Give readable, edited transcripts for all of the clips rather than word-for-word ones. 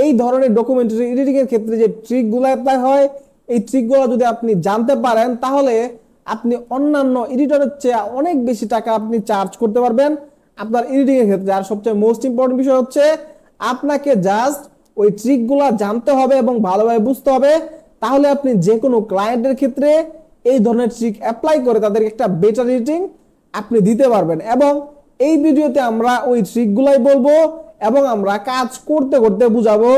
এই ধরনের documentary editing এর ক্ষেত্রে যে ট্রিকগুলো অ্যাপ্লাই হয়, এই ট্রিকগুলো যদি আপনি জানতে পারেন তাহলে আপনি অন্যান্য এডিটরের চেয়ে অনেক বেশি টাকা আপনি চার্জ করতে পারবেন আপনার এডিটিং এর ক্ষেত্রে। আর সবচেয়ে মোস্ট ইম্পর্টেন্ট বিষয় হচ্ছে আপনাকে জাস্ট ওই ট্রিকগুলো জানতে হবে এবং ভালোভাবে বুঝতে হবে, তাহলে আপনি যে কোনো ক্লায়েন্টের ক্ষেত্রে এই ধরনের ট্রিক অ্যাপ্লাই করে তাদেরকে একটা বেটার এডিটিং আপনি দিতে পারবেন। এবং এই ভিডিওতে আমরা ওই ট্রিকগুলাই বলবো এবং আমরা কাজ করতে করতে বুঝাবো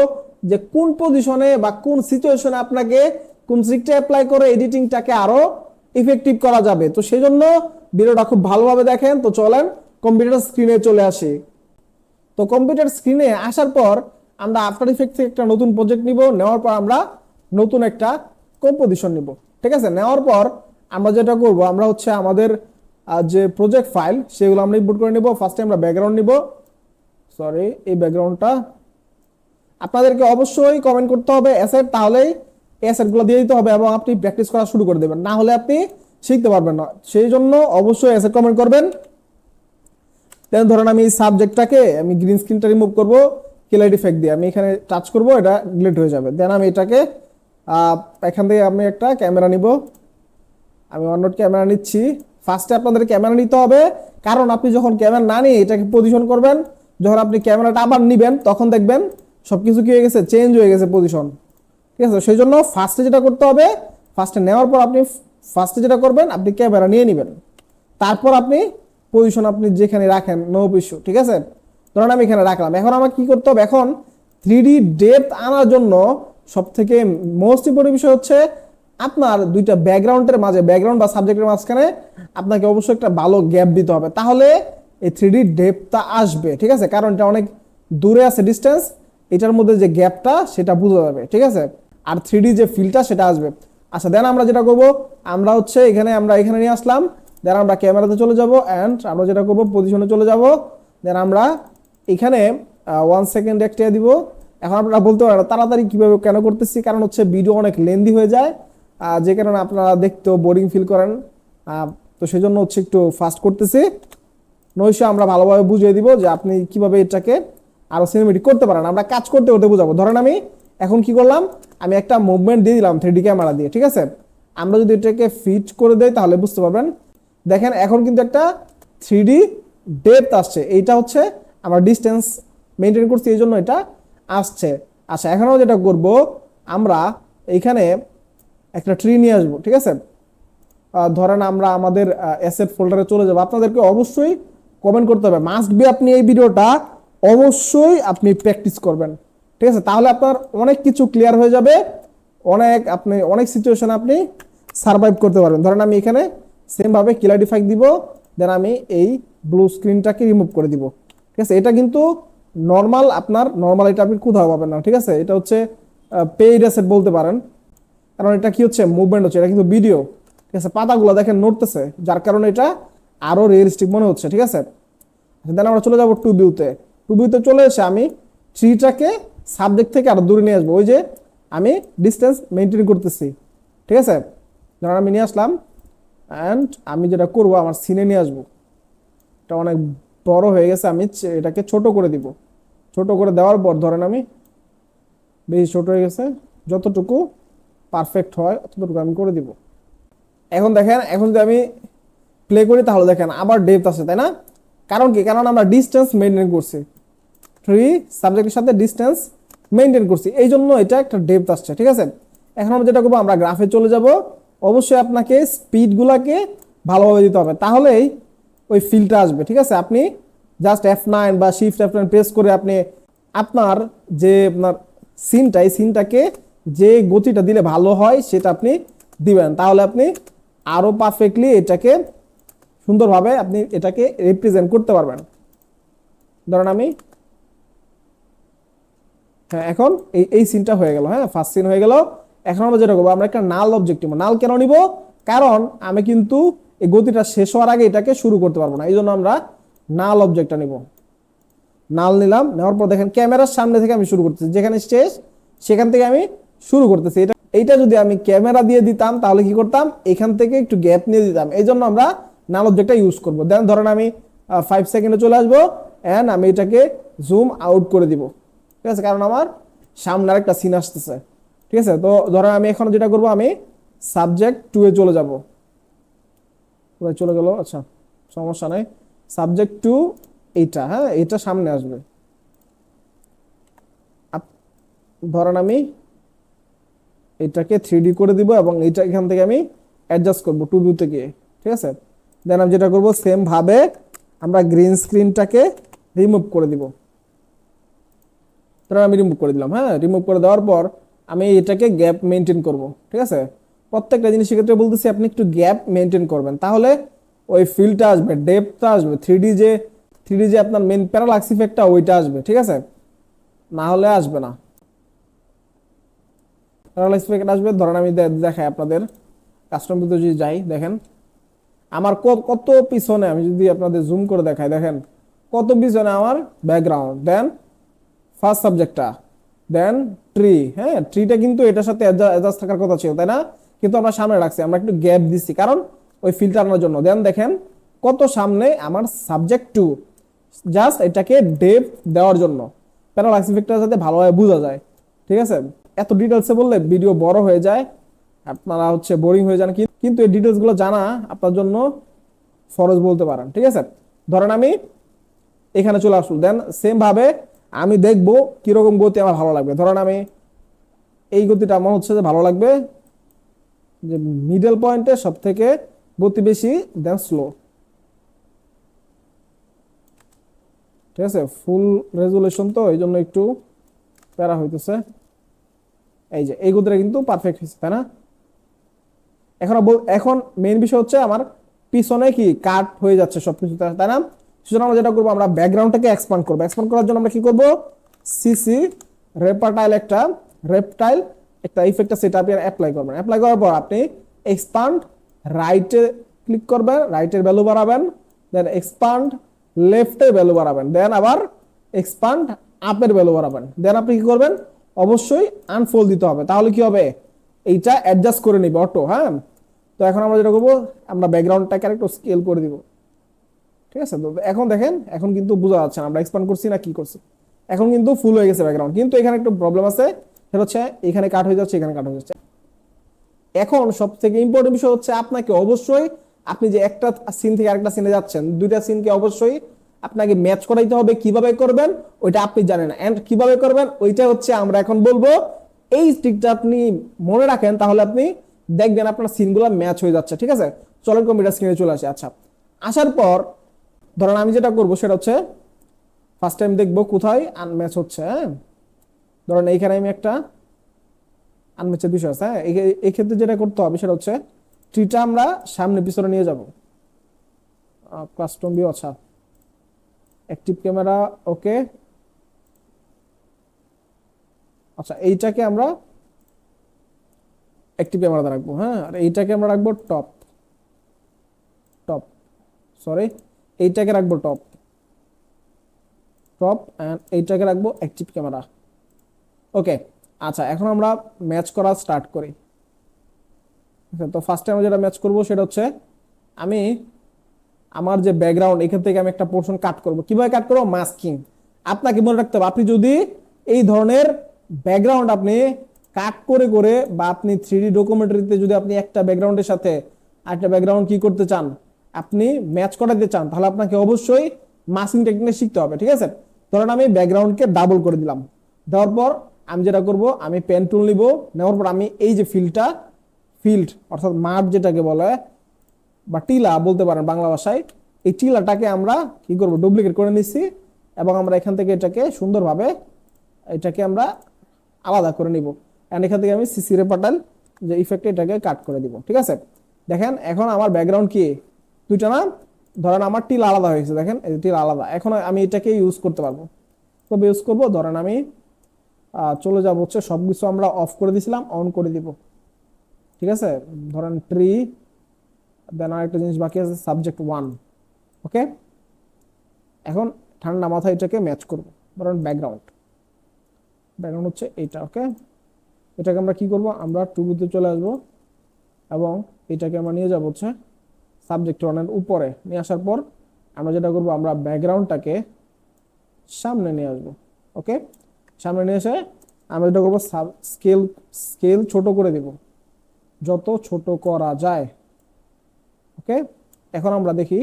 যে কোন পজিশনে বা কোন সিচুয়েশনে আপনাকে কোন ট্রিকটা অ্যাপ্লাই করে এডিটিংটাকে আরো ইফেক্টিভ করা যাবে। তো সেই জন্য ভিডিওটা খুব ভালোভাবে দেখেন। তো চলেন কম্পিউটার স্ক্রিনে চলে আসি। তো কম্পিউটার স্ক্রিনে আসার পর আমরা আফটার ইফেক্ট থেকে একটা নতুন প্রজেক্ট নিব, নেওয়ার পর আমরা নতুন একটা কম্পোজিশন নিব। ঠিক আছে, নেওয়ার পর আমরা যেটা করব, আমরা হচ্ছে আমাদের যে প্রজেক্ট ফাইল সেগুলো আমরা ইম্পোর্ট করে নিব। ফার্স্টে আমরা ব্যাকগ্রাউন্ড নিব, সরি এই ব্যাকগ্রাউন্ডটা আপনাদেরকে অবশ্যই কমেন্ট করতে হবে অ্যাসেট, তাহলেই অ্যাসেটগুলো দিয়ে দিতে হবে এবং আপনি প্র্যাকটিস করা শুরু করে দেবেন, না হলে আপনি শিখতে পারবেন না। সেই জন্য অবশ্যই অ্যাসেট কমেন্ট করবেন। দেন ধরেন আমি সাবজেক্টটাকে আমি গ্রিন স্ক্রিনটা রিমুভ করব, কিলার ইফেক্ট দিয়ে আমি এখানে টাচ করব, এটা ডিলিট হয়ে যাবে। দেন আমি এটাকে এখান থেকে আমি একটা ক্যামেরা নিব, আমি অননোড ক্যামেরা নিচ্ছি। ফার্স্টে আপনাদের ক্যামেরা নিতে হবে, কারণ আপনি যখন ক্যামেরা না নিয়ে এটাকে পজিশন করবেন, যখন আপনি ক্যামেরাটা আবার নেবেন তখন দেখবেন সবকিছু কি হয়ে গেছে, চেঞ্জ হয়ে গেছে পজিশন। ঠিক আছে, সেই জন্য ফার্স্টে যেটা করতে হবে, ফার্স্টে নেওয়ার পর আপনি ফার্স্টে যেটা করবেন আপনি ক্যামেরা নিয়ে নেবেন, তারপর আপনি পজিশন আপনি যেখানে রাখেন নো ইস্যু। ঠিক আছে, ধরুন আমি এখানে রাখলাম। এখন আমার কি করতে হবে, এখন 3D ডেপথ আনার জন্য সব থেকে মোস্ট ইম্পর্টেন্ট বিষয় হচ্ছে আপনার দুইটা ব্যাকগ্রাউন্ডের মাঝে, ব্যাকগ্রাউন্ড বা সাবজেক্টের মাঝখানে আপনাকে অবশ্যই একটা ভালো গ্যাপ দিতে হবে, তাহলে এই 3D ডেপথটা আসবে। ঠিক আছে, কারণ এটা অনেক দূরে আছে ডিস্টেন্স, এটার মধ্যে যে গ্যাপটা সেটা বোঝা যাবে। ঠিক আছে, আর 3D যে ফিলটা সেটা আসবে। আচ্ছা, দেন আমরা যেটা করব, আমরা হচ্ছে আমরা এখানে নিয়ে আসলাম, দেন আমরা ক্যামেরাতে চলে যাব অ্যান্ড আমরা যেটা করব পজিশনে চলে যাব। দেন আমরা এখানে 1 সেকেন্ড একটা দিব। এখন আপনারা বলতে পারেন তাড়াতাড়ি কিভাবে কেন করতেছি, কারণ হচ্ছে ভিডিও অনেক লেন্দি হয়ে যায়, যে কারণে আপনারা দেখতেও বোরিং ফিল করেন, তো সেই জন্য হচ্ছে একটু ফাস্ট করতেছি। নয়শো আমরা ভালোভাবে বুঝিয়ে দিব যে আপনি কিভাবে এটাকে আরো সিনেমেটিক করতে পারেন, আমরা কাজ করতে করতে বুঝাবো। ধরেন আমি এখন কি করলাম, আমি একটা মুভমেন্ট দিয়ে দিলাম 3D ক্যামেরা দিয়ে। ঠিক আছে, আমরা যদি এটাকে ফিট করে দেই তাহলে বুঝতে পারবেন। দেখেন এখন কিন্তু একটা 3D ডেপথ আসছে, এইটা হচ্ছে আমরা ডিস্টেন্স মেনটেন করছি এই জন্য এটা আসছে। আচ্ছা, এখনও যেটা করব, আমরা এইখানে একটা ট্রি নিয়ে আসবো। ঠিক আছে, ধরেন আমরা আমাদের অ্যাসেট ফোল্ডারে চলে যাব। আপনাদেরকে অবশ্যই কমেন্ট করতে হবে, মাস্ট বি আপনি এই ভিডিওটা অবশ্যই আপনি প্র্যাকটিস করবেন। ঠিক আছে, তাহলে আপনার অনেক কিছু ক্লিয়ার হয়ে যাবে, আপনি অনেক সিচুয়েশন আপনি সার্ভাইভ করতে পারবেন। ধরেন আমি এখানে সেম ভাবে কিলার ইফেক্ট দিব, দেন আমি এই ব্লু স্ক্রিনটাকে রিমুভ করে দিব। ঠিক আছে, এটা কিন্তু নর্মাল, আপনার নর্মাল এটা আপনি কোথাও পাবেন না। ঠিক আছে, এটা হচ্ছে পেইড অ্যাসেট বলতে পারেন, কারণ এটা কি হচ্ছে মুভমেন্ট হচ্ছে, এটা কিন্তু ভিডিও। ঠিক আছে, পাতাগুলো দেখেন নড়তেছে, যার কারণে এটা আরো রিয়েলিস্টিক মনে হচ্ছে। ঠিক আছে, দেন আমরা চলে যাব টু ভিউতে। টু ভিউতে চলে এসে আমি ট্রিটাকে সাবজেক্ট থেকে আরো দূরে নিয়ে আসবো, ওই যে আমি ডিস্টেন্স মেনটেন করতেছি। ঠিক আছে, ধরেন আমি নিয়ে আসলাম অ্যান্ড আমি যেটা করবো আমার সিনে নিয়ে আসবো, এটা অনেক বড় হয়ে গেছে, আমি এটাকে ছোট করে দিব। ছোট করে দেওয়ার পর ধরেন আমি বেশি ছোট হয়ে গেছে, যতটুকু পারফেক্ট হয় ততটুকু আমি করে দিব। এখন দেখেন, এখন যদি আমি প্লে করি তাহলে দেখেন আবার ডেপথ আছে, তাই না? কারণ কি, কারণ আমরা ডিস্টেন্স মেনটেন করছি, 3 সাবজেক্টের সাথে ডিস্টেন্স মেনটেন করছি, এই জন্য এটা একটা ডেপথ আসছে। ঠিক আছে, এখন আমরা যেটা করবো, আমরা গ্রাফে চলে যাব। অবশ্যই আপনাকে স্পিডগুলোকে ভালোভাবে দিতে হবে, তাহলেই ওই ফিলটা আসবে। ঠিক আছে, আপনি জাস্ট F9 বা শিফট F9 প্রেস করে আপনি আপনার যে আপনার সিনটা, এই সিনটাকে যে গতিটা দিলে ভালো হয় সেটা আপনি দিবেন, তাহলে আপনি আরো পারফেক্টলি এটাকে সুন্দরভাবে আপনি এটাকে রিপ্রেজেন্ট করতে পারবেন। ধরেন আমি এখন এই সিনটা হয়ে গেল, হ্যাঁ ফার্স্ট সিন হয়ে গেল। এখন আমরা যেটা করবো, আমরা একটা নাল অবজেক্ট নিব। নাল কেন নিব, কারণ আমি কিন্তু এই গতিটা শেষ হওয়ার আগে এটাকে শুরু করতে পারবো না, এই জন্য আমরা নাল অবজেক্টটা নিব। নাল নিলাম, নেওয়ার পর দেখেন ক্যামেরার সামনে থেকে আমি শুরু করতেছি, যেখানে শেষ সেখান থেকে আমি শুরু করতেছি। এইটা যদি আমি ক্যামেরা দিয়ে দিতাম তাহলে কি করতাম, এখান থেকে একটু গ্যাপ নিয়ে দিতাম, এই জন্য আমরা নাল অবজেক্টটা ইউজ করবো। দেন ধরেন আমি 5 সেকেন্ডে চলে আসবো অ্যান্ড আমি এটাকে জুম আউট করে দিব। ঠিক আছে, কারণ আমার সামনে আরেকটা সিন আসতেছে, ঠিক আছে। তো ধরেন আমি এখন যেটা করব, আমি সাবজেক্ট 2 এ চলে যাব। কোথায় চলে গেল? আচ্ছা, সমস্যা নাই। সাবজেক্ট 2 এইটা, হ্যাঁ, এটা সামনে আসবে। ধরেন আমি এটাকে 3D করে দিব এবং এটা এখান থেকে আমি অ্যাডজাস্ট করব 2 ভিউ থেকে, ঠিক আছে। দেন আমি যেটা করব, সেম ভাবে আমরা গ্রিন স্ক্রিনটাকে রিমুভ করে দিব। ধরেন আমি রিমুভ করে দিলাম, হ্যাঁ। রিমুভ করে দেওয়ার পর আমি এটাকে গ্যাপ মেনটেন করব, ঠিক আছে। প্রত্যেকটা জিনিসের ক্ষেত্রে বলতেছি আপনি একটু গ্যাপ মেনটেন করবেন, তাহলে ওই ফিলটা আসবে, ডেপথটা আসবে, থ্রিডি যে আপনার মেন প্যারালাক্স ইফেক্টটা ওইটা আসবে, ঠিক আছে। না হলে আসবে না। প্যারালাক্স ইফেক্ট আসবে। ধরেন আমি দেখাই আপনাদের, কাস্টম ভিউতে যদি যাই, দেখেন আমার কত পিছনে, আমি যদি আপনাদের জুম করে দেখাই, দেখেন কত পিছনে আমার ব্যাকগ্রাউন্ড। দেন ফার্স্ট সাবজেক্টটা, দেন ট্রি, হ্যাঁ, ট্রিটা কিন্তু এটার সাথে অ্যাডজাস্ট থাকার কথা ছিল, তাই না? কিন্তু আমরা সামনে রাখছি, আমরা একটু গ্যাপ দিচ্ছি কারণ ওই ফিল্টার আনার জন্য। দেন দেখেন কত সামনে আমার সাবজেক্ট 2, জাস্ট এটাকে ডেপথ দেওয়ার জন্য, প্যারালাক্স ইফেক্টটা যাতে ভালোভাবে বোঝা যায়, ঠিক আছে। এত ডিটেলসে বললে ভিডিও বড় হয়ে যায়, আপনারা হচ্ছে বোরিং হয়ে যান, কিন্তু এই ডিটেলস গুলো জানা আপনার জন্য ফরজ বলতে পারেন, ঠিক আছে। ধরেন আমি এখানে চলে আসলো, দেন সেম ভাবে আমি দেখবো কিরকম গতি আমার ভালো লাগবে। ধরেন আমি এই গতিটা আমার হচ্ছে যে ভালো লাগবে, যে মিডল পয়েন্টে সব থেকে গতি বেশি, দেন স্লো, ঠিক আছে। ফুল রেজুলেশন তো এই জন্য একটু প্যারা হইতেছে। এই যে এই গতিটা কিন্তু পারফেক্ট হয়েছে, তাই না? এখন মেইন বিষয় হচ্ছে আমার পিছনে কি কাট হয়ে যাচ্ছে সবকিছু, তাই না? সুতরাং আমরা যেটা করবো, আমরা ব্যাকগ্রাউন্ডটাকে এক্সপান্ড করবো। এক্সপান্ড করার জন্য আমরা কি করবো, সিসি রেপটাইল একটা ইফেক্ট আছে, এটা আপনি অ্যাপ্লাই করবেন। অ্যাপ্লাই করার পর আপনি এক্সপান্ড রাইটে ক্লিক করবেন, রাইটের ভ্যালু বাড়াবেন, দেন এক্সপান্ড লেফটের ভ্যালু বাড়াবেন, দেন আবার এক্সপান্ড আপের ভ্যালু বাড়াবেন। দেন আপনি কি করবেন, অবশ্যই আনফোল্ড দিতে হবে, তাহলে কি হবে, এইটা অ্যাডজাস্ট করে নিবে অটো, হ্যাঁ। তো এখন আমরা যেটা করবো, আমরা ব্যাকগ্রাউন্ডটাকে আরেকটু স্কেল করে দিব, ঠিক আছে। তো এখন দেখেন, এখন কিন্তু বোঝা যাচ্ছে না আমরা এক্সপান্ড করছি না কি করছি। এখন কিন্তু ফুল হয়ে গেছে ব্যাকগ্রাউন্ড, কিন্তু এখানে একটু প্রবলেম আছে, সেটা হচ্ছে এখানে কাট হয়ে যাচ্ছে, এখানে কাট হয়ে যাচ্ছে। এখন সব থেকে ইম্পর্টেন্ট বিষয় হচ্ছে আপনাকে অবশ্যই, আপনি যে একটা সিন থেকে আরেকটা সিনে যাচ্ছেন, দুইটা সিনকে অবশ্যই আপনাকে ম্যাচ করাইতে হবে। কিভাবে করবেন ওইটা আপনি জানেন, এন্ড কিভাবে করবেন ওইটা হচ্ছে আমরা এখন বলবো। এই ট্রিকটা আপনি মনে রাখেন, তাহলে আপনি দেখবেন আপনার সিনগুলো ম্যাচ হয়ে যাচ্ছে, ঠিক আছে। চলেন কম্পিউটার স্ক্রিনে চলে আসে। আচ্ছা, আসার পর ধরেন আমি যেটা করবো সেটা হচ্ছে, ফার্স্ট টাইম দেখবো কোথায় আনম্যাচ হচ্ছে, হ্যাঁ। ধরেন এইখানে আমি একটা আনম্যাচের বিষয় আছে, হ্যাঁ। এই ক্ষেত্রে যেটা করতে হবে সেটা হচ্ছে, ট্রিটা আমরা সামনে পিছনে নিয়ে যাব। কাস্টম ভিউ, আচ্ছা, অ্যাক্টিভ ক্যামেরা, ওকে। আচ্ছা, এইটাকে আমরা অ্যাক্টিভ ক্যামেরাতে রাখবো, হ্যাঁ। আর এইটাকে আমরা রাখবো টপ টপ সরি, এইটাকে রাখবো টপ টপ অ্যান্ড এইটাকে রাখবো অ্যাক্টিভ ক্যামেরা, ওকে। আচ্ছা, এখন আমরা ম্যাচ করা স্টার্ট করি। তো ফার্স্ট টাইম যেটা ম্যাচ করব সেটা হচ্ছে, আমি আমার যে ব্যাকগ্রাউন্ড এখান থেকে আমি একটা পোর্শন কাট করব। কিভাবে কাট করব, মাস্কিং। আপনাকে মনে রাখতে হবে, আপনি যদি এই ধরনের ব্যাকগ্রাউন্ড আপনি কাট করে করে, বা আপনি 3D ডকুমেন্টারিতে যদি আপনি একটা ব্যাকগ্রাউন্ডের সাথে আরেকটা ব্যাকগ্রাউন্ড কি করতে চান, আপনি ম্যাচ করাতে চান, তাহলে আপনাকে অবশ্যই মাস্কিং টেকনিক শিখতে হবে, ঠিক আছে। ধরেন আমি ব্যাকগ্রাউন্ডকে ডাবল করে দিলাম, দেওয়ার পর আমি যেটা করব, আমি পেন টুল নিব, নেওয়ার পর আমি এই যে ফিল্ড অর্থাৎ মাঠ যেটাকে বলে, বা টিলা বলতে পারেন বাংলা ভাষায়, এই টিলাটাকে আমরা কি করব, ডুপ্লিকেট করে নিচ্ছি, এবং আমরা এখান থেকে এটাকে সুন্দরভাবে এটাকে আমরা আলাদা করে নিব। এন্ড এখান থেকে আমি সিসি রেপার্টাল যে ইফেক্ট, এটাকে কাট করে দিব, ঠিক আছে। দেখেন এখন আমার ব্যাকগ্রাউন্ড কি দুইটা না, ধরেন আমার টিলা আলাদা হয়েছে, দেখেন এই টিলা আলাদা। এখন আমি এটাকে ইউজ করতে পারবো। তবে ইউজ করব, ধরেন আমি চলে যাব হচ্ছে, সবকিছু আমরা অফ করে দিয়েছিলাম, অন করে দিব, ঠিক আছে। ধরেন ট্রি, দেন আর একটা জিনিস বাকি আছে, সাবজেক্ট 1, ওকে। এখন ঠান্ডা মাথায় এটাকে ম্যাচ করব। ধরেন ব্যাকগ্রাউন্ড হচ্ছে এইটা, ওকে। এটাকে আমরা কি করব, আমরা টুবিতে চলে আসব, এবং এটাকে আমরা নিয়ে যাব হচ্ছে সাবজেক্ট 1 এর উপরে নিয়ে আসার পর আমরা যেটা করব, আমরা ব্যাকগ্রাউন্ডটাকে সামনে নিয়ে আসব, ওকে। সামনে নিয়ে এসে আমরা এটা করবো স্কেল, স্কেল ছোট করে দিব, যত ছোট করা যায়। ওকে, এখন আমরা দেখি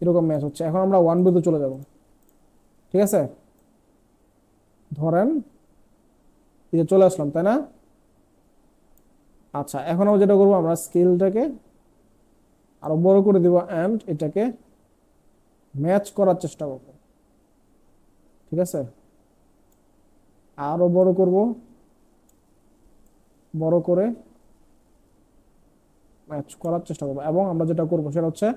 এরকম ম্যাচ হচ্ছে। এখন আমরা 1 চলে যাব, ঠিক আছে? ধরেন এই যে চলে আসলাম, তাই না? আচ্ছা, এখন আমরা যেটা করবো, আমরা স্কেলটাকে আরো বড় করে দিব এন্ড এটাকে ম্যাচ করার চেষ্টা করব, ঠিক আছে? আরো বড় করব, বড় করে ম্যাচ করার চেষ্টা করবো। এবং আমরা যেটা করবো সেটা হচ্ছে,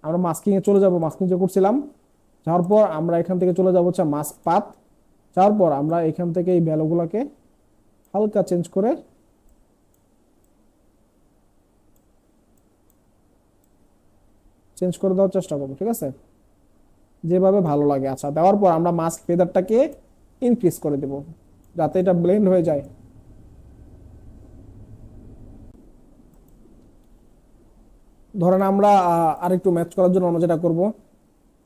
আমরা মাস্কিং এ চলে যাব, মাস্কিং যে করছিলাম, যাওয়ার পর আমরা এখান থেকে চলে যাব হচ্ছে মাস্ক পাথ। যাওয়ার পর আমরা এখান থেকে এই ভ্যালুগুলোকে হালকা চেঞ্জ করে দেওয়ার চেষ্টা করবো, ঠিক আছে? যেভাবে ভালো লাগে। আচ্ছা, দেওয়ার পর আমরা মাস্ক ফেদারটাকে ইনক্রিজ করে দেব যাতে এটা ব্লেন্ড হয়ে যায়। ধরেন আমরা আরেকটু ম্যাচ করার জন্য আমরা যেটা করব,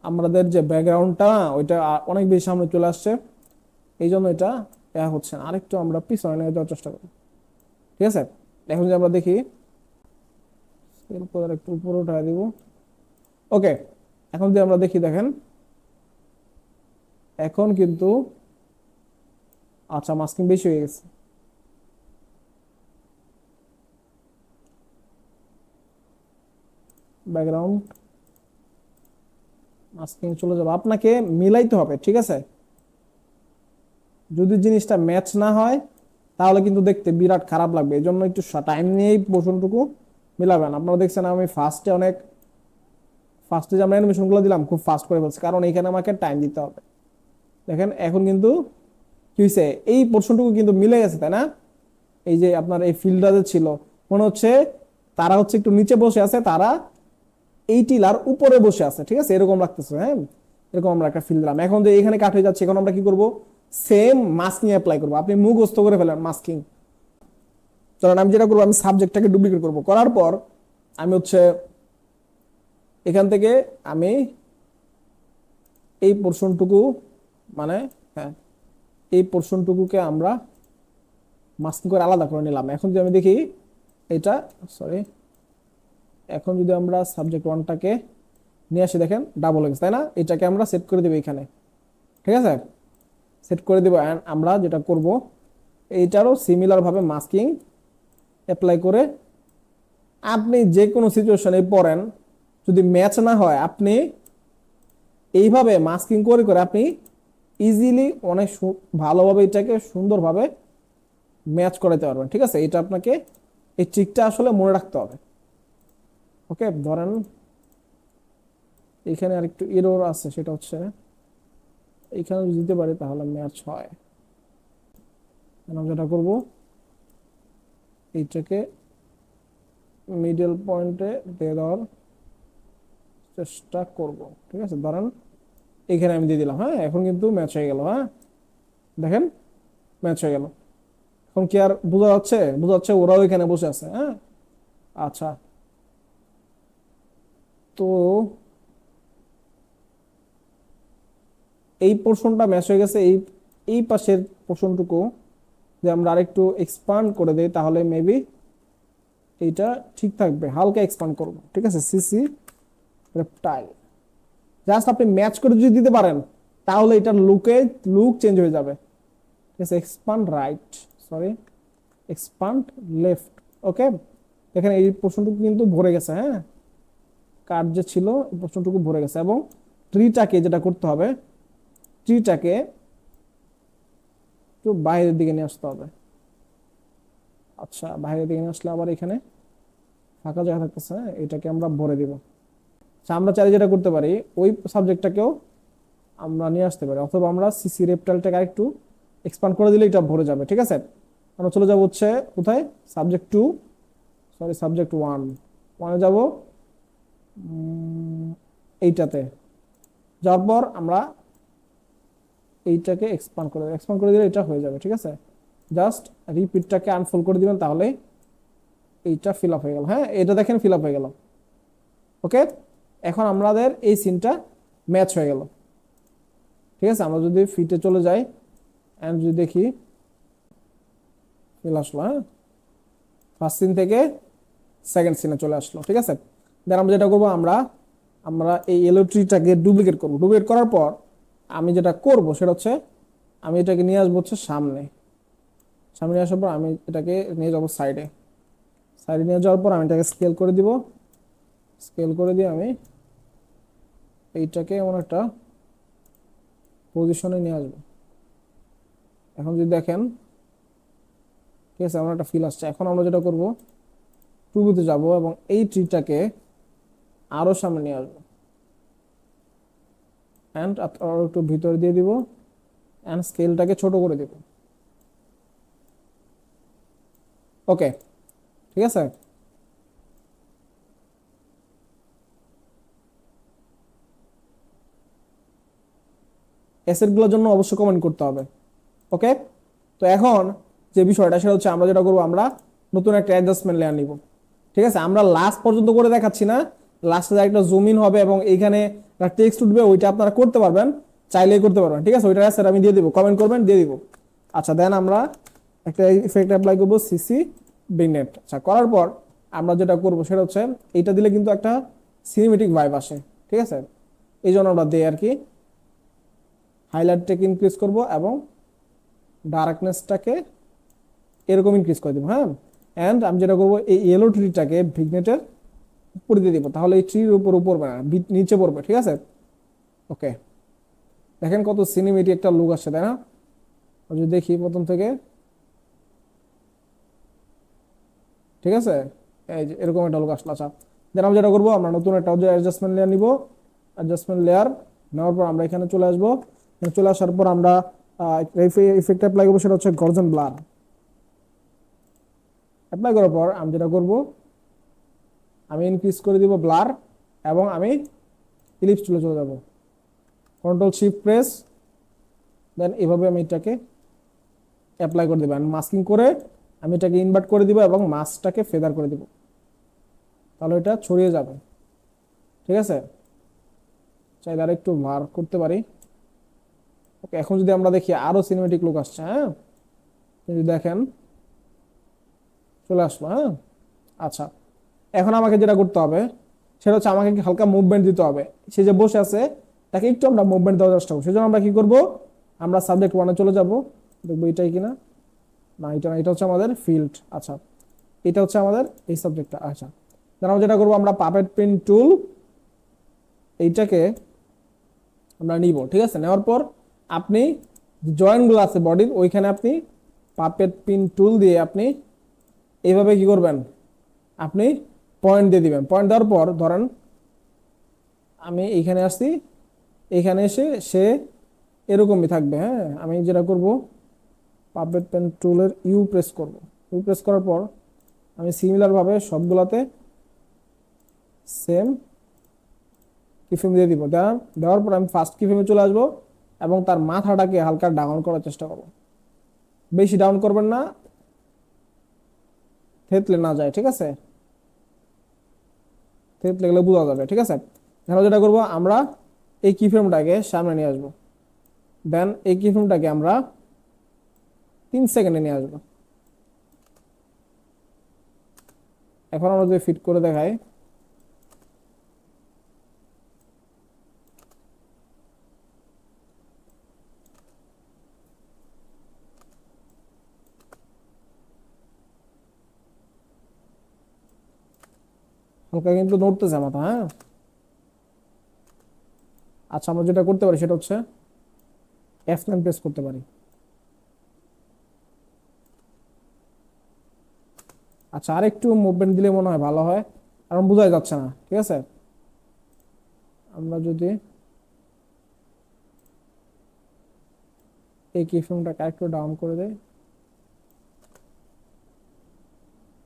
আমাদের যে ব্যাকগ্রাউন্ডটা ওইটা অনেক বেশি সামনে চলে আসছে, এই জন্য এটা হচ্ছে না। আরেকটু আমরা পিছনে নিয়ে যাওয়ার চেষ্টা করব, ঠিক আছে? এখন যে আমরা দেখি, এরপর একটু উপরে উঠায় দিব। ওকে, এখন যদি আমরা দেখি, দেখেন এখন কিন্তু আচ্ছা মাস্কিং বেশি হয়ে গেছে। ব্যাকগ্রাউন্ড মাস্কিং চলে যাবে, আপনাকে মিলাইতে হবে, ঠিক আছে? যদি জিনিসটা ম্যাচ না হয় তাহলে কিন্তু দেখতে বিরাট খারাপ লাগবে। এই জন্য একটু টাইম নিয়েই পোর্শনটুকু মিলাবেন। আপনারা দেখছেন আমি ফার্স্টে যে আমরা অ্যানিমেশনগুলো দিলাম খুব ফাস্ট করে বলছি, কারণ এখানে আমাকে টাইম দিতে হবে। দেখেন এখন কিন্তু কি হয়েছে, এই পোর্শনটুকু কিন্তু মিলে গেছে, তাই না? এই যে আপনার এই ফিল্ডারে ছিল, মনে হচ্ছে তারা হচ্ছে একটু নিচে বসে আছে, তারা এই টিলার উপরে বসে আছে, ঠিক আছে? এরকম লাগতেছে, হ্যাঁ? এরকম আমরা একটা ফিল দিলাম। এখন যে এখানে কাট হয়ে যাচ্ছে, এখন আমরা কি করব, সেম মাস্কিং অ্যাপ্লাই করব। আপনি মুখস্থ করে ফেলেন মাস্কিং। ধরেন আমি যেটা করবো, আমি সাবজেক্টটাকে ডুপ্লিকেট করব, করার পর আমি হচ্ছে এখান থেকে আমি এই পোর্শনটুকু, মানে হ্যাঁ, এই পোর্শনটুকুকে আমরা মাস্কিং করে আলাদা করে নিলাম। এখন যদি আমি দেখি এটা, সরি, এখন যদি আমরা সাবজেক্ট 1টাকে নিয়ে আসি, দেখেন ডাবল হয়ে গেছে, তাই না? এটাকে আমরা সেট করে দেবো এখানে, ঠিক আছে? সেট করে দেবো। অ্যান্ড আমরা যেটা করব, এইটারও সিমিলার ভাবে মাস্কিং অ্যাপ্লাই করে, আপনি যে কোনো সিচুয়েশনে পড়েন, যদি ম্যাচ না হয় আপনি এইভাবে মাস্কিং করে করে আপনি ইজিলি অনেক ভালোভাবে এটাকে সুন্দরভাবে ম্যাচ করাতে পারবেন, ঠিক আছে? এটা আপনাকে, এই ট্রিকটা আসলে মনে রাখতে হবে। ওকে, ধরেন এখানে আরেকটু এরর আছে, সেটা হচ্ছে এখানে যদি দিতে পারি তাহলে ম্যাচ হয়। আমরা যেটা করব, এইটাকে মিডল পয়েন্টে দিয়ে দেওয়ার চেষ্টা করব, ঠিক আছে? ধরেন এখানে আমি দিয়ে দিলাম, হ্যাঁ? এখন কিন্তু ম্যাচ হয়ে গেল, হ্যাঁ? দেখেন ম্যাচ হয়ে গেল। এখন কি আর বোঝা যাচ্ছে? বোঝা যাচ্ছে ওরাও এখানে বসে আছে, হ্যাঁ? আচ্ছা, তো এই পোর্শনটা ম্যাচ হয়ে গেছে। এই এই পাশের পোর্শনটুকু যে আমরা আরেকটু এক্সপান্ড করে দেই, তাহলে মেবি এইটা ঠিক থাকবে। হালকা এক্সপান্ড করব, ঠিক আছে? সিসি রেপটাইল জাস্ট আপনি ম্যাচ করে যদি দিতে পারেন, তাহলে এটার লুক চেঞ্জ হয়ে যাবে, ঠিক আছে? Expand right, sorry, expand left. Okay, দেখেন এই পোর্শনটুকু কিন্তু ভরে গেছে, হ্যাঁ? কার্ড যে ছিল এই পোর্শনটুকু ভরে গেছে। এবং ট্রিটাকে যেটা করতে হবে, ট্রিটাকে একটু বাইরের দিকে নিয়ে আসতে হবে। আচ্ছা, বাইরের দিকে নিয়ে আসলে আবার এখানে ফাঁকা জায়গা থাকতেছে, হ্যাঁ? এটাকে আমরা ভরে দিব। আচ্ছা, আমরা চাইলে যেটা করতে পারি, ওই সাবজেক্টটাকেও আমরা নিয়ে আসতে পারি, অথবা আমরা সিসি রেপটাইলটাকে আরেকটু এক্সপান্ড করে দিলে এটা ভরে যাবে, ঠিক আছে? আমরা চলে যাব হচ্ছে কোথায়, সাবজেক্ট 2, সরি সাবজেক্ট 1 যাব, এইটাতে যাওয়ার পর আমরা এইটাকে এক্সপান্ড করে দিলে এটা হয়ে যাবে, ঠিক আছে? জাস্ট রিপিটটাকে আনফোল্ড করে দিবেন, তাহলে এইটা ফিল আপ হয়ে গেল, হ্যাঁ? এটা দেখেন ফিল আপ হয়ে গেল। ওকে, এখন আমাদের এই সিনটা ম্যাচ হয়ে গেল, ঠিক আছে? আমরা যদি ফিটে চলে যাই এন্ড যদি দেখি, ফিল আসলো। হ্যাঁ, ফার্স্ট সিন থেকে সেকেন্ড সিনে চলে আসলো। ঠিক আছে, দেন আমরা যেটা করবো, আমরা আমরা এই ইয়েলো ট্রিটাকে ডুপ্লিকেট করবো। ডুপ্লিকেট করার পর আমি যেটা করব সেটা হচ্ছে আমি এটাকে নিয়ে আসবো হচ্ছে সামনে। সামনে নিয়ে আসার পর আমি এটাকে নিয়ে যাবো সাইডে। সাইডে নিয়ে যাওয়ার পর আমি এটাকে স্কেল করে দিব। স্কেল করে দিয়ে আমি এইটাকে এমন একটা পজিশনে নিয়ে আসবো। এখন যদি দেখেন, ঠিক আছে, আমার একটা ফিল আসছে। এখন আমরা যেটা করব, টুবিতে যাব এবং এই ট্রিটাকে আরো সামনে নিয়ে আসবো অ্যান্ড আরো একটু ভিতরে দিয়ে দিব অ্যান্ড স্কেলটাকে ছোট করে দিব। ওকে, ঠিক আছে। অ্যাসেট গুলোর জন্য অবশ্যই কমেন্ট করতে হবে। ওকে, তো এখন যে বিষয়টা সেটা হচ্ছে আমরা যেটা করবো, আমরা নতুন একটা অ্যাডজাস্টমেন্ট লেয়ার নিব। ঠিক আছে, আমরা লাস্ট পর্যন্ত করে দেখাচ্ছি না, লাস্টে একটা জুম ইন হবে এবং এইখানে একটা টেক্সট উঠবে, ওইটা আপনারা করতে পারবেন, চাইলেই করতে পারবেন। ঠিক আছে, ওইটা স্যার আমি দিয়ে দিব, কমেন্ট করবেন, দিয়ে দিব। আচ্ছা, দেন আমরা একটা ইফেক্ট অ্যাপ্লাই করবো, সিসি বিগনেট। আচ্ছা, করার পর আমরা যেটা করব সেটা হচ্ছে এইটা দিলে কিন্তু একটা সিনেমেটিক ভাইব আসে। ঠিক আছে, এই জন্য আমরা দিই আর কি, হাইলাইটটাকে ইনক্রিজ করব এবং ডার্কনেসটাকে এরকম ইনক্রিজ করে দিব। হ্যাঁ, এন্ড আমি যেটা করবো, এই ইয়েলো ট্রিটাকে ভিগনেটের উপরে দিয়ে দিব, তাহলে এই ট্রির উপর পড়বে না, নিচে পড়বে। ঠিক আছে, ওকে, দেখেন কত সিনেমেটিক একটা লুক আসছে, তাই না? যদি দেখি প্রথম থেকে, ঠিক আছে, এই যে এরকম একটা লুক আসলো। আচ্ছা, দেন আমরা যেটা করবো, আমরা নতুন একটা অ্যাডজাস্টমেন্ট লেয়ার নিব। অ্যাডজাস্টমেন্ট লেয়ার নেওয়ার পর আমরা এখানে চলে আসবো। চলে আসার পর আমরা ইফেক্ট অ্যাপ্লাই করবো, সেটা হচ্ছে গর্জন ব্লার। অ্যাপ্লাই করার পর আমি যেটা করবো, আমি ইনক্রিজ করে দিব ব্লার এবং আমি ইলিপস চলে চলে যাব, কন্ট্রোল শিফট প্রেস, দেন এভাবে আমি এটাকে অ্যাপ্লাই করে দেবো। মাস্কিং করে আমি এটাকে ইনভার্ট করে দিব এবং মাস্কটাকে ফেদার করে দিব, তাহলে এটা ছড়িয়ে যাবে। ঠিক আছে, চাইলে আর একটু ভার করতে পারি। ওকে, এখন যদি আমরা দেখি আরো সিনেমেটিক লুক আসছে। হ্যাঁ, যদি দেখেন চলে আসলো। হ্যাঁ, আচ্ছা, এখন আমাকে যেটা করতে হবে সেটা হচ্ছে আমাকে হালকা মুভমেন্ট দিতে হবে। সে যে বসে আছে তাকে একটু আমরা মুভমেন্ট দেওয়ার চেষ্টা করবো। সেজন্য আমরা কি করব, আমরা সাবজেক্ট ওয়ানে চলে যাব, দেখবো এটাই কিনা, না এটা না, এটা হচ্ছে আমাদের ফিল্ড। আচ্ছা, এটা হচ্ছে আমাদের এই সাবজেক্টটা। আচ্ছা, আমরা যেটা করবো, আমরা পাপেট প্রিন্ট টুল এইটাকে আমরা নিব। ঠিক আছে, নেওয়ার পর আপনি জয়েন্টগুলো আছে বডির, ওইখানে আপনি পাপেট প্রিন্ট টুল দিয়ে আপনি এইভাবে কি করবেন, আপনি পয়েন্ট দিয়ে দিবেন। পয়েন্ট দেওয়ার পর ধরেন আমি এইখানে আসছি, এইখানে এসে সে এরকমই থাকবে। হ্যাঁ, আমি যেটা করব, পাপেট পেন টুলের ইউ প্রেস করব। ইউ প্রেস করার পর আমি সিমিলার ভাবে সবগুলাতে সেম কিফ্রেম দিয়ে দিব। দেওয়ার পর আমি ফার্স্ট কিফ্রেমে চলে আসবো এবং তার মাথাটাকে হালকা ডাউন করার চেষ্টা করব। বেশি ডাউন করবেন না, থেতলে না যায়। ঠিক আছে, থেতলে গেলে বোঝা যাবে। ঠিক আছে, এখন যেটা করবো, আমরা এই কিফ্রেমটাকে সামনে নিয়ে আসবো। দেন এই কিফ্রেমটাকে আমরা 3 সেকেন্ডে নিয়ে আসবো। এখন আমরা যদি ফিট করে দেখাই, হালকা কিন্তু নড়তেছে মাথা। হ্যাঁ, আচ্ছা, আমরা যেটা করতে পারি সেটা হচ্ছে F9 প্রেস করতে পারি। আচ্ছা, আর একটু মুভমেন্ট দিলে মনে হয় ভালো হয়, কারণ বোঝাই যাচ্ছে না। ঠিক আছে, আমরা যদি এই কিফ্রেমটাকে একটু ডাউন করে দেই,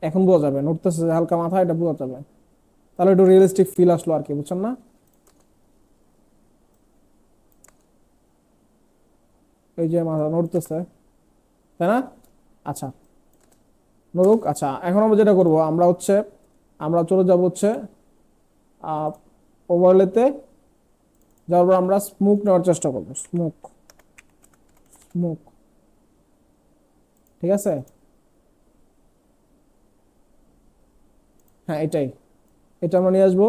এখন বোঝা যাবে নড়তেছে যে হালকা মাথা, এটা বোঝা যাবে। তাহলে একটু রিয়েলিস্টিক ফিল আসলো আর কি, বুঝছেন না? এই যে মাথা নড়তেছে, তাই না? আচ্ছা, নড়ুক। আচ্ছা, এখন আমরা যেটা করব, আমরা হচ্ছে আমরা চলে যাব হচ্ছে ওভারলেতে যাওয়ার পর আমরা স্মোক নেওয়ার চেষ্টা করবো। স্মোক, স্মোক, ঠিক আছে। হ্যাঁ এটাই, এটা আমরা নিয়ে আসবো।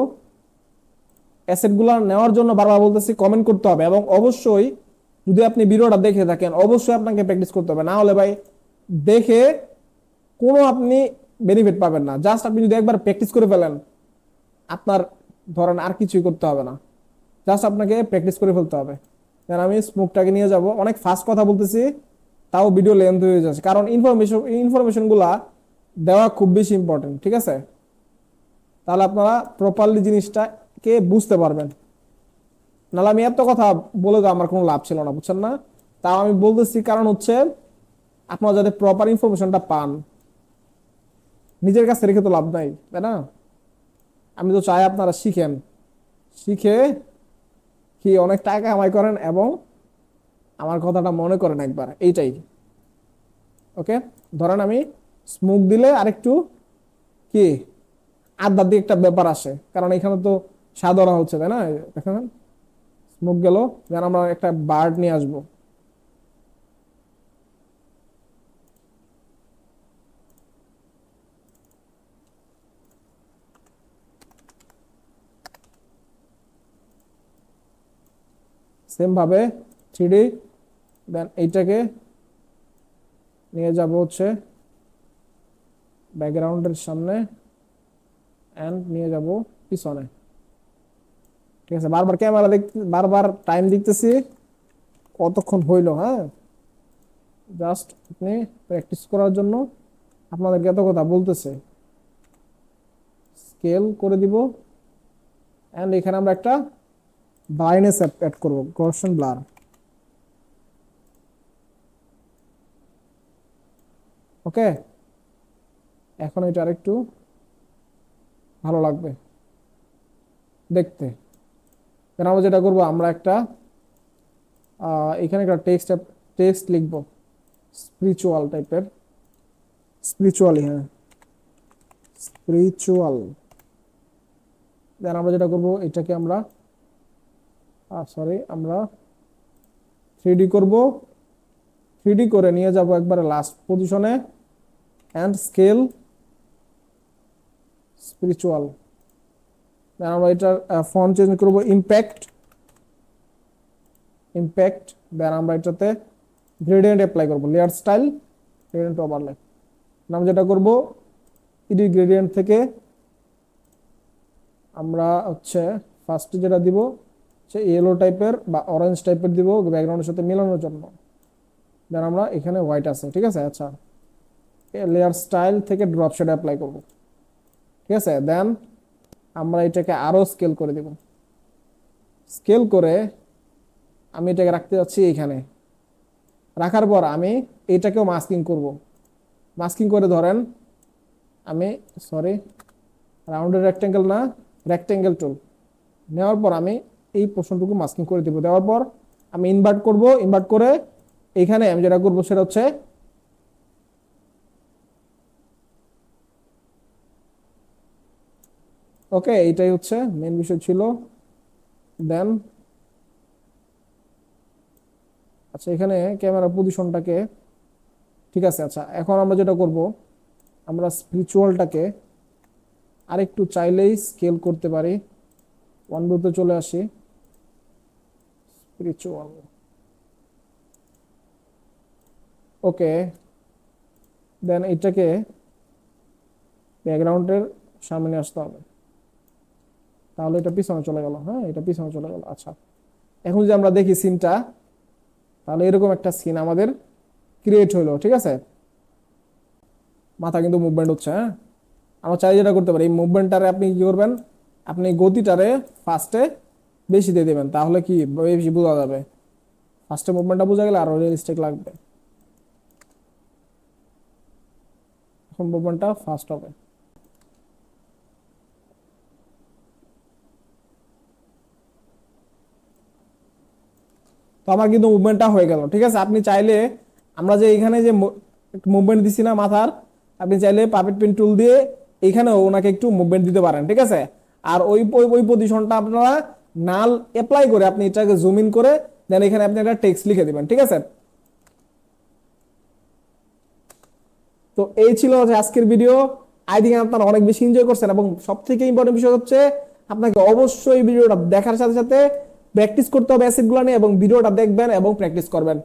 অ্যাসেটগুলো নেওয়ার জন্য বারবার বলতেছি কমেন্ট করতে হবে, এবং অবশ্যই যদি আপনি ভিডিওটা দেখে থাকেন অবশ্যই আপনাকে প্র্যাকটিস করতে হবে, না হলে ভাই দেখে কোনো আপনি বেনিফিট পাবেন না। জাস্ট আপনি যদি একবার প্র্যাকটিস করে ফেলেন আপনার ধরেন আর কিছুই করতে হবে না, জাস্ট আপনাকে প্র্যাকটিস করে ফেলতে হবে। কারণ আমি স্মোকটাকে নিয়ে যাব, অনেক ফাস্ট কথা বলতেছি তাও ভিডিও লেন্থ হয়ে যাচ্ছে, কারণ ইনফরমেশনগুলা দেওয়া খুব বেশি ইম্পর্টেন্ট, ঠিক আছে? তাহলে আপনারা প্রপারলি জিনিসটাকে বুঝতে পারবেন। নাহলে আমি এত কথা বলে তো আমার কোনো লাভ ছিল না, বুঝছেন না? তাও আমি বলতেছি কারণ হচ্ছে আপনারা যাতে প্রপার ইনফরমেশনটা পান, নিজের কাছে রেখে তো লাভ নাই, তাই না? আমি তো চাই আপনারা শিখেন, শিখে কি অনেক টাকা কামাই করেন এবং আমার কথাটা মনে করেন একবার, এইটাই। ওকে, ধরেন আমি স্মোক দিলে আরেকটু কি আধ্যাত্মিক একটা ব্যাপার আসে, কারণ এখানে তো সাধনা হচ্ছে, তাই না? দেখেন স্মোক গেল, যেন আমরা একটা বার্ড নিয়ে আসবো। সেম ভাবে 3D, দেন এইটাকে নিয়ে যাব হচ্ছে ব্যাকগ্রাউন্ডের সামনে এন্ড নিয়ে যাব পিছনে, ঠিক আছে? বারবার ক্যামেরা দেখতে, বারবার টাইম দেখতেছি কতক্ষণ হইলো। হ্যাঁ, জাস্ট আপনি প্র্যাকটিস করার জন্য আপনাদেরকে এত কথা বলতেছে। স্কেল করে দিব এন্ড এখানে আমরা একটা ব্রাইটনেস অ্যাড করব, গর্ষণ ব্লার। ওকে, এখন এটা আরেকটু ভালো লাগবে দেখতে। কারণ আমরা যেটা করবো, আমরা একটা এখানে একটা টেক্সট লিখবো স্পিরিচুয়াল টাইপের, স্পিরিচুয়ালি, হ্যাঁ স্পিরিচুয়াল। দেন আমরা যেটা করবো এটাকে আমরা আমরা 3D করব, 3D করে নিয়ে যাব একবারে লাস্ট পজিশনে এন্ড স্কেল স্পিরিচুয়াল। দেন আমরা এটার ফন্ট চেঞ্জ করব ইম্প্যাক্ট, দেন আমরা এটাতে গ্রেডিয়েন্ট অ্যাপ্লাই করব, লেয়ার স্টাইল গ্রেডিয়েন্ট ওভারলে। আমরা যেটা করব ইডি গ্রেডিয়েন্ট থেকে আমরা হচ্ছে ফার্স্টে যেটা দিব সে ইয়েলো টাইপের বা অরেঞ্জ টাইপের দিব ব্যাকগ্রাউন্ডের সাথে মেলানোর জন্য। দেন আমরা এখানে হোয়াইট আছে, ঠিক আছে? আচ্ছা, লেয়ার স্টাইল থেকে ড্রপ শেড অ্যাপ্লাই করব, ঠিক আছে? দেন আমরা এটাকে আরো স্কেল করে দেব, স্কেল করে আমি এটাকে রাখতে যাচ্ছি এখানে। রাখার পর আমি এটাকেও মাস্কিং করব, মাস্কিং করে ধরেন আমি রাউন্ডের রেক্টেঙ্গেল না, রেক্টেঙ্গেল টুল নেওয়ার পর আমি এই পোর্শনটুকু মাস্কিং করে দিব। দেওয়ার পর আমি ইনভার্ট করব, ইনভার্ট করে এখানে আমি যেটা করবো সেটা হচ্ছে ওকে, এইটাই হচ্ছে মেন বিষয় ছিল। দেন আচ্ছা, এখানে ক্যামেরা পজিশনটাকে ঠিক আছে। আচ্ছা, এখন আমরা যেটা করব, আমরা স্পিরিচুয়ালটাকে আরেকটু চাইলেই স্কেল করতে পারি। ওয়ান ভিউতে চলে আসি, স্পিরিচুয়াল। ওকে, দেন এটাকে ব্যাকগ্রাউন্ডের সামনে আসতে হবে, তাহলে এটা পিছনে চলে গেল। হ্যাঁ, এটা পিছনে চলে গেল। আচ্ছা, এখন যদি আমরা দেখি সিনটা, তাহলে এরকম একটা সিন আমাদের ক্রিয়েট হইলো, ঠিক আছে? মাথা কিন্তু মুভমেন্ট হচ্ছে। হ্যাঁ, আমরা চাই যেটা করতে পারি, এই মুভমেন্টটারে আপনি কি করবেন, আপনি গতিটারে ফার্স্টে বেশি দিয়ে দেবেন, তাহলে কি বেশি বোঝা যাবে। ফার্স্টে মুভমেন্টটা বোঝা গেলে আরো রিয়েলিস্টিক লাগবে। এখন মুভমেন্টটা ফাস্ট হবে। তো আমার কিন্তু মুভমেন্টটা হয়ে গেল, ঠিক আছে? আপনি চাইলে আমরা যে এখানে যে মুভমেন্ট দিছি না মাথার, আপনি চাইলে পাপেট পেন টুল দিয়ে এখানেও ওনাকে একটু মুভমেন্ট দিতে পারেন, ঠিক আছে? আর ওই ওই পজিশনটা আপনারা নাল অ্যাপ্লাই করে আপনি এটাকে জুম ইন করে দেন এখানে আপনি একটা টেক্সট লিখে দিবেন, ঠিক আছে? তো এই ছিল আজকের ভিডিও। আই থিঙ্ক আপনারা অনেক বেশি এনজয় করছেন, এবং সব থেকে ইম্পর্টেন্ট বিষয় হচ্ছে আপনাকে অবশ্যই ভিডিওটা দেখার সাথে সাথে প্র্যাকটিস করতে হবে অ্যাসেট গুলো নিয়ে, এবং ভিডিওটা দেখবেন এবং প্র্যাকটিস করবেন।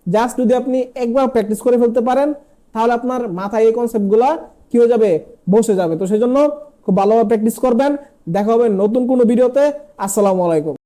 জাস্ট যদি আপনি একবার প্র্যাকটিস করে ফেলতে পারেন তাহলে আপনার মাথায় এই কনসেপ্ট গুলা কি হয়ে যাবে, বসে যাবে। তো সেই জন্য খুব ভালোভাবে প্র্যাকটিস করবেন। দেখা হবে নতুন কোনো ভিডিওতে। আসসালামু আলাইকুম।